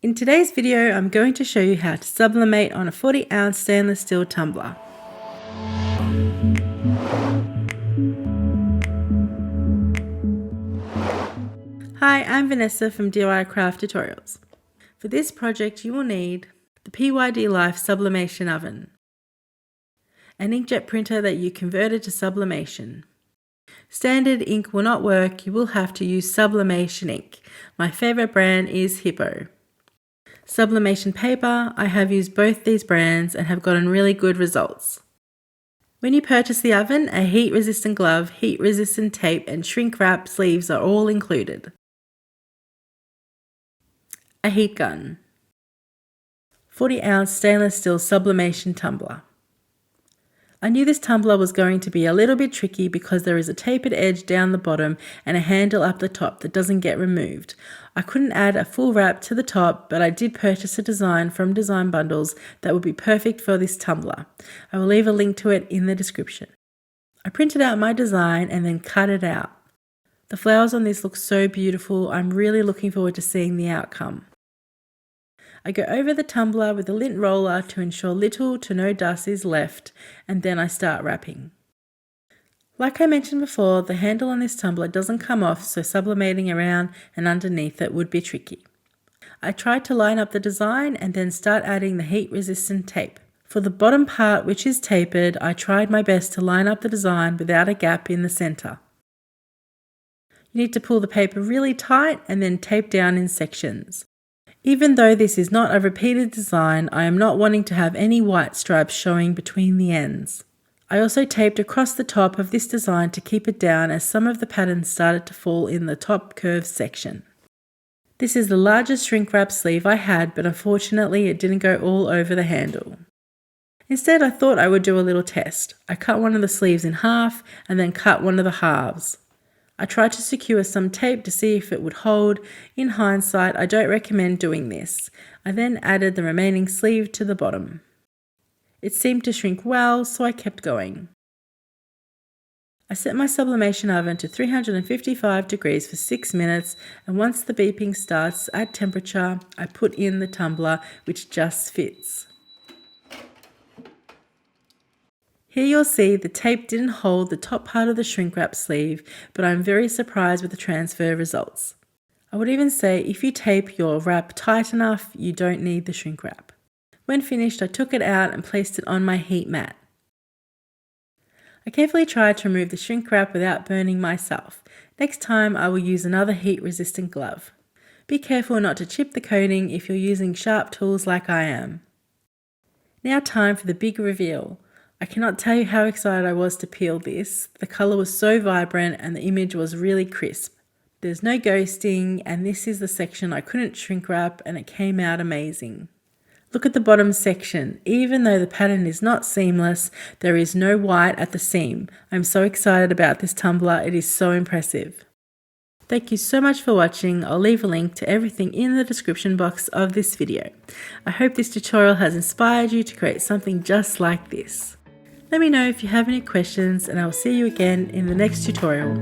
In today's video, I'm going to show you how to sublimate on a 40-ounce stainless steel tumbler. Hi, I'm Vanessa from DIY Craft Tutorials. For this project, you will need the PYD Life sublimation oven, an inkjet printer that you converted to sublimation. Standard ink will not work, you will have to use sublimation ink. My favorite brand is Hippo. Sublimation paper, I have used both these brands and have gotten really good results. When you purchase the oven, a heat-resistant glove, heat-resistant tape and shrink-wrap sleeves are all included. A heat gun. 40-ounce stainless steel sublimation tumbler. I knew this tumbler was going to be a little bit tricky because there is a tapered edge down the bottom and a handle up the top that doesn't get removed. I couldn't add a full wrap to the top, but I did purchase a design from Design Bundles that would be perfect for this tumbler. I will leave a link to it in the description. I printed out my design and then cut it out. The flowers on this look so beautiful. I'm really looking forward to seeing the outcome. I go over the tumbler with a lint roller to ensure little to no dust is left, and then I start wrapping. Like I mentioned before, the handle on this tumbler doesn't come off, so sublimating around and underneath it would be tricky. I tried to line up the design and then start adding the heat-resistant tape. For the bottom part, which is tapered, I tried my best to line up the design without a gap in the center. You need to pull the paper really tight and then tape down in sections. Even though this is not a repeated design, I am not wanting to have any white stripes showing between the ends. I also taped across the top of this design to keep it down as some of the patterns started to fall in the top curved section. This is the largest shrink wrap sleeve I had, but unfortunately it didn't go all over the handle. Instead, I thought I would do a little test. I cut one of the sleeves in half and then cut one of the halves. I tried to secure some tape to see if it would hold. In hindsight, I don't recommend doing this. I then added the remaining sleeve to the bottom. It seemed to shrink well, so I kept going. I set my sublimation oven to 355 degrees for 6 minutes, and once the beeping starts at temperature, I put in the tumbler, which just fits. Here you'll see the tape didn't hold the top part of the shrink wrap sleeve, but I'm very surprised with the transfer results. I would even say if you tape your wrap tight enough, you don't need the shrink wrap. When finished, I took it out and placed it on my heat mat. I carefully tried to remove the shrink wrap without burning myself. Next time I will use another heat-resistant glove. Be careful not to chip the coating if you're using sharp tools like I am. Now time for the big reveal. I cannot tell you how excited I was to peel this. The colour was so vibrant and the image was really crisp. There's no ghosting, and this is the section I couldn't shrink wrap, and it came out amazing. Look at the bottom section. Even though the pattern is not seamless, there is no white at the seam. I'm so excited about this tumbler, it is so impressive. Thank you so much for watching. I'll leave a link to everything in the description box of this video. I hope this tutorial has inspired you to create something just like this. Let me know if you have any questions, and I'll see you again in the next tutorial.